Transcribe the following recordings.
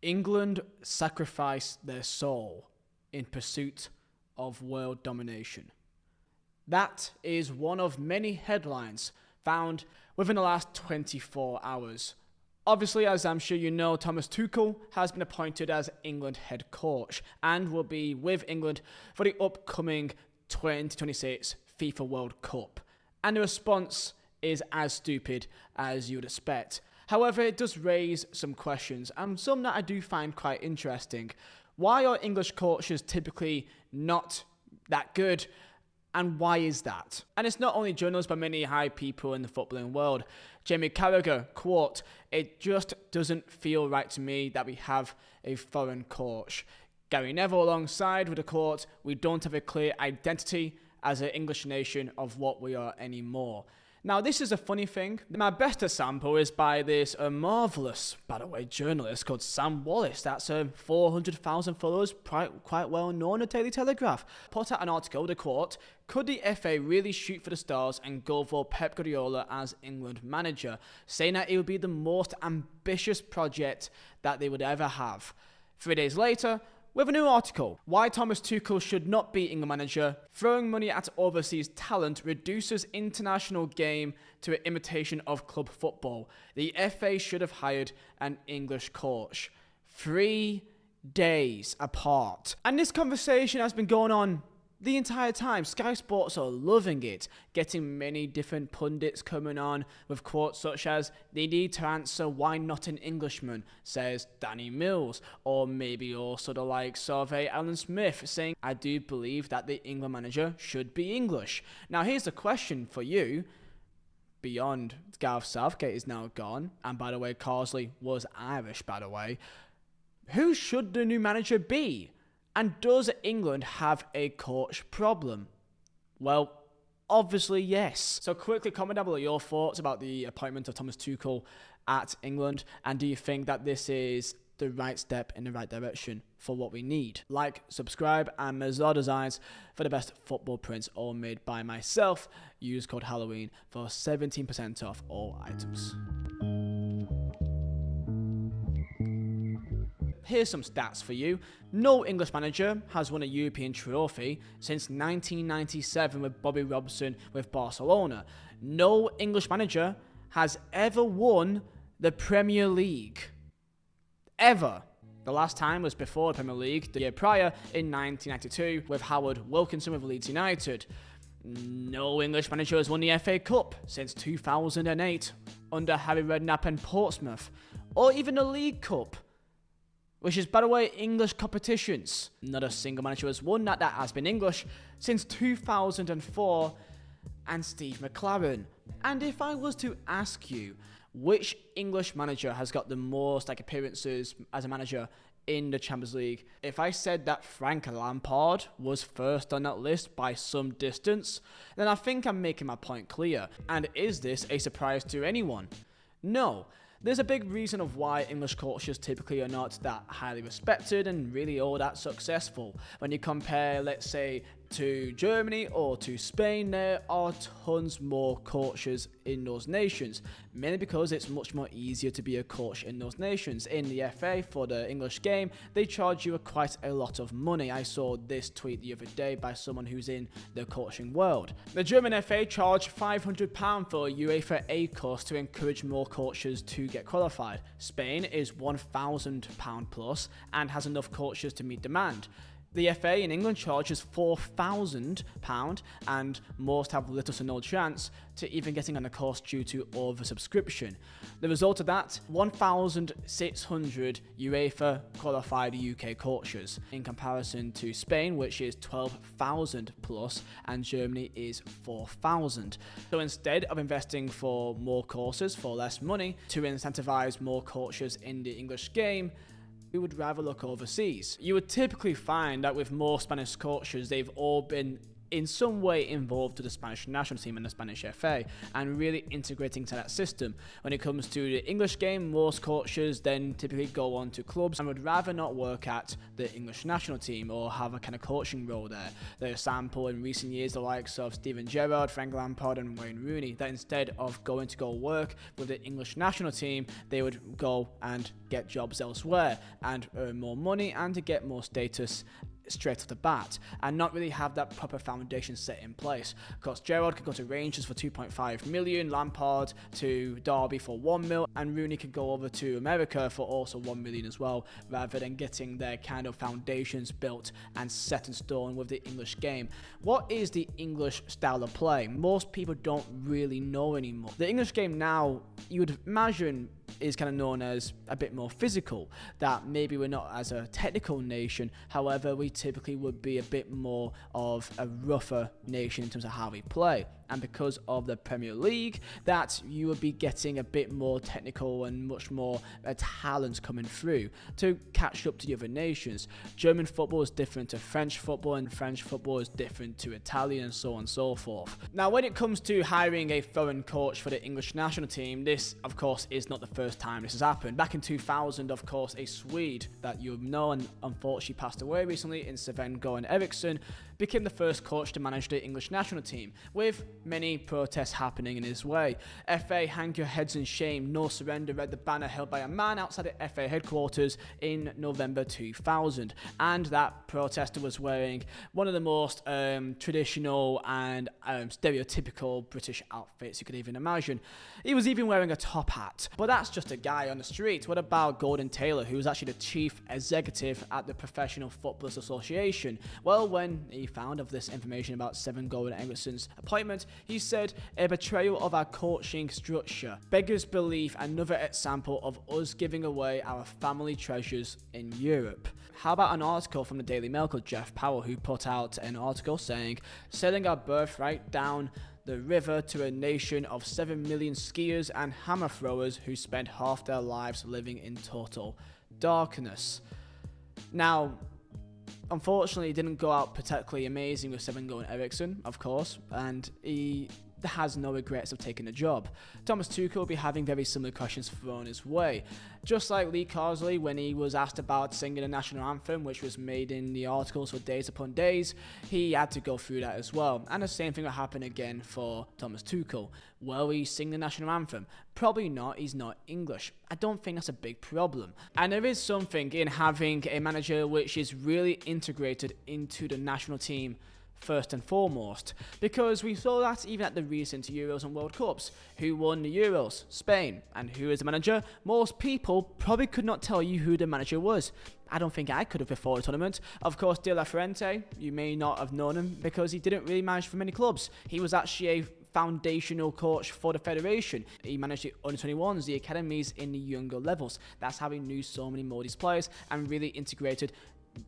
England sacrificed their soul in pursuit of world domination. That is one of many headlines found within the last 24 hours. Obviously, as I'm sure you know, Thomas Tuchel has been appointed as England head coach and will be with England for the upcoming 2026 FIFA World Cup. And the response is as stupid as you would expect. However, it does raise some questions, and some that I do find quite interesting. Why are English coaches typically not that good? And why is that? And it's not only journalists, but many high people in the footballing world. Jamie Carragher, quote, "It just doesn't feel right to me that we have a foreign coach." Gary Neville alongside with the quote, "We don't have a clear identity as an English nation of what we are anymore." Now, this is a funny thing. My best example is by this marvellous, by the way, journalist called Sam Wallace. That's 400,000 followers, quite well known at Daily Telegraph. Put out an article with a quote, "Could the FA really shoot for the stars and go for Pep Guardiola as England manager?" Saying that it would be the most ambitious project that they would ever have. 3 days later, with a new article, "Why Thomas Tuchel should not be England manager. Throwing money at overseas talent reduces international game to an imitation of club football. The FA should have hired an English coach." 3 days apart. And this conversation has been going on the entire time. Sky Sports are loving it, getting many different pundits coming on with quotes such as, "They need to answer why not an Englishman," says Danny Mills, or maybe also the likes of Alan Smith saying, "I do believe that the England manager should be English." Now here's the question for you. Beyond Gareth Southgate is now gone, and by the way, Carsley was Irish, by the way. Who should the new manager be? And does England have a coach problem? Well, obviously yes. So quickly comment down below your thoughts about the appointment of Thomas Tuchel at England, and do you think that this is the right step in the right direction for what we need? Like, subscribe, and Mazar Designs for the best football prints, all made by myself. Use code Halloween for 17% off all items. Here's some stats for you. No English manager has won a European trophy since 1997 with Bobby Robson with Barcelona. No English manager has ever won the Premier League. Ever. The last time was before the Premier League, the year prior, in 1992, with Howard Wilkinson with Leeds United. No English manager has won the FA Cup since 2008 under Harry Redknapp and Portsmouth, or even the League Cup, which is, by the way, English competitions. Not a single manager has won that has been English since 2004, and Steve McLaren. And if I was to ask you, which English manager has got the most appearances as a manager in the Champions League, if I said that Frank Lampard was first on that list by some distance, then I think I'm making my point clear. And is this a surprise to anyone? No. There's a big reason of why English coaches typically are not that highly respected and really all that successful. When you compare, let's say, to Germany or to Spain, there are tons more coaches in those nations, mainly because it's much more easier to be a coach in those nations. In the FA, for the English game, they charge you quite a lot of money. I saw this tweet the other day by someone who's in the coaching world. The German FA charge £500 for a UEFA A course to encourage more coaches to get qualified. Spain is £1,000 plus and has enough coaches to meet demand. The FA in England charges £4,000, and most have little to no chance to even getting on the course due to oversubscription. The result of that, 1,600 UEFA qualified UK coaches, in comparison to Spain, which is 12,000 plus, and Germany is 4,000. So instead of investing for more courses for less money to incentivize more coaches in the English game, we would rather look overseas. You would typically find that with more Spanish coaches, they've all been in some way involved to the Spanish national team and the Spanish FA, and really integrating into that system. When it comes to the English game, most coaches then typically go on to clubs and would rather not work at the English national team or have a kind of coaching role there. The example in recent years, the likes of Steven Gerrard, Frank Lampard and Wayne Rooney, that instead of going to go work with the English national team, they would go and get jobs elsewhere and earn more money and to get more status straight off the bat, and not really have that proper foundation set in place. Of course, Gerrard could go to Rangers for 2.5 million, Lampard to Derby for 1 mil, and Rooney could go over to America for also 1 million as well, rather than getting their kind of foundations built and set in stone with the English game. What is the English style of play? Most people don't really know anymore. The English game now, you would imagine, is kind of known as a bit more physical, that maybe we're not as a technical nation, however we typically would be a bit more of a rougher nation in terms of how we play. And because of the Premier League, that you would be getting a bit more technical and much more talent coming through to catch up to the other nations. German football is different to French football, and French football is different to Italian, and so on and so forth. Now, when it comes to hiring a foreign coach for the English national team, this, of course, is not the first time this has happened. Back in 2000, of course, a Swede that you know and unfortunately passed away recently in Sven-Göran Eriksson became the first coach to manage the English national team, with many protests happening in his way. FA, hang your heads in shame, no surrender read the banner held by a man outside the FA headquarters in November 2000, and that protester was wearing one of the most traditional and stereotypical British outfits you could even imagine. He was even wearing a top hat. But that's just a guy on the street. What about Gordon Taylor, who was actually the chief executive at the Professional Footballers Association? Well, when he found of this information about Sven-Göran Eriksson's appointment, he said, "A betrayal of our coaching structure. Beggars belief, another example of us giving away our family treasures in Europe." How about an article from the Daily Mail called Jeff Powell, who put out an article saying, "Selling our birthright down the river to a nation of 7 million skiers and hammer throwers who spent half their lives living in total darkness." Now, unfortunately, it didn't go out particularly amazing with Sven-Göran Eriksson, of course, and he has no regrets of taking the job. Thomas Tuchel will be having very similar questions thrown his way. Just like Lee Carsley, when he was asked about singing the national anthem, which was made in the articles for days upon days, he had to go through that as well. And the same thing will happen again for Thomas Tuchel. Will he sing the national anthem? Probably not. He's not English. I don't think that's a big problem. And there is something in having a manager which is really integrated into the national team first and foremost, because we saw that even at the recent Euros and World Cups. Who won the Euros? Spain. And who is the manager? Most people probably could not tell you who the manager was. I don't think I could have before the tournament. Of course, De La Fuente, you may not have known him because he didn't really manage for many clubs. He was actually a foundational coach for the federation. He managed the under-21s, the academies in the younger levels. That's how he knew so many more of these players and really integrated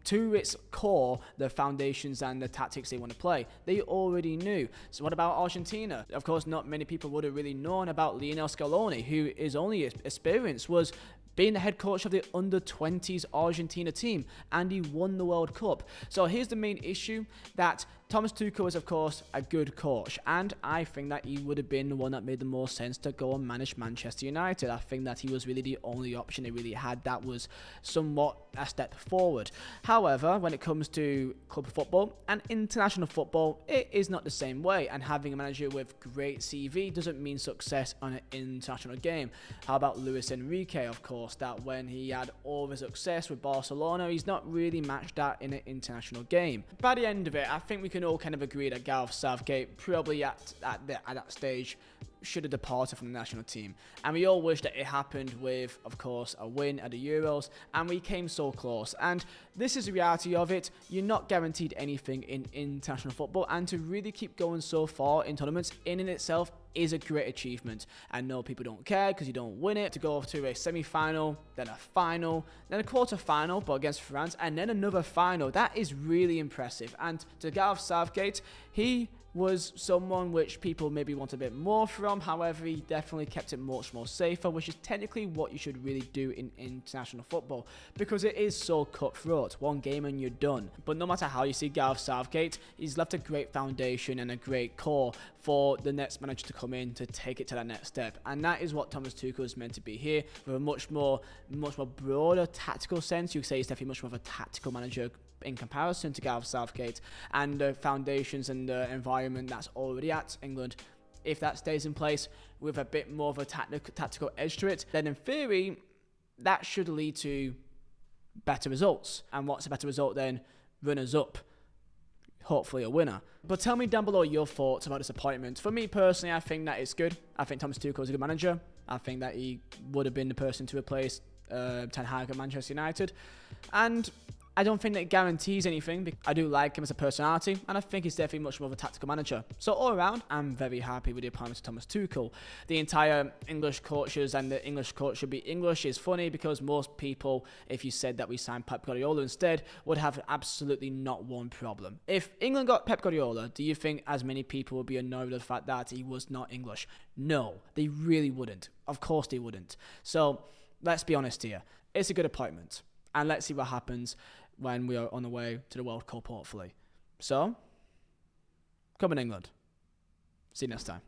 to its core the foundations and the tactics they want to play. They already knew. So what about Argentina? Of course, not many people would have really known about Lionel Scaloni, who his only experience was being the head coach of the under-20s Argentina team, and he won the World Cup. So here's the main issue, that Thomas Tuchel is, of course, a good coach, and I think that he would have been the one that made the most sense to go and manage Manchester United. I think that he was really the only option they really had that was somewhat a step forward. However, when it comes to club football and international football, it is not the same way, and having a manager with great CV doesn't mean success on an international game. How about Luis Enrique, of course, that when he had all the success with Barcelona, he's not really matched that in an international game. By the end of it, I think we can all kind of agree that Gareth Southgate probably at that stage should have departed from the national team. And we all wish that it happened with, of course, a win at the Euros, and we came so close. And this is the reality of it. You're not guaranteed anything in international football, and to really keep going so far in tournaments in itself is a great achievement. I know people don't care because you don't win it. To go to a semi-final, then a final, then a quarter-final, but against France, and then another final, that is really impressive. And to Gareth Southgate, he was someone which people maybe want a bit more from. However, he definitely kept it much more safer, which is technically what you should really do in international football, because it is so cutthroat. One game and you're done. But no matter how you see Gareth Southgate, he's left a great foundation and a great core for the next manager to come in to take it to that next step. And that is what Thomas Tuchel is meant to be here, with a much more broader tactical sense. You could say he's definitely much more of a tactical manager in comparison to Gareth Southgate, and the foundations and the environment that's already at England, if that stays in place with a bit more of a tactical edge to it, then in theory that should lead to better results. And what's a better result then? Runners up, hopefully a winner. But tell me down below your thoughts about this appointment. For me personally, I think that it's good. I think Thomas Tuchel is a good manager. I think that he would have been the person to replace Ten Hag at Manchester United, and I don't think that it guarantees anything. I do like him as a personality, and I think he's definitely much more of a tactical manager. So all around, I'm very happy with the appointment of Thomas Tuchel. The entire English coaches and the English coach should be English is funny, because most people, if you said that we signed Pep Guardiola instead, would have absolutely not one problem. If England got Pep Guardiola, do you think as many people would be annoyed with the fact that he was not English? No, they really wouldn't. Of course they wouldn't. So let's be honest here. It's a good appointment, and let's see what happens when we are on the way to the World Cup, hopefully. So, come in England. See you next time.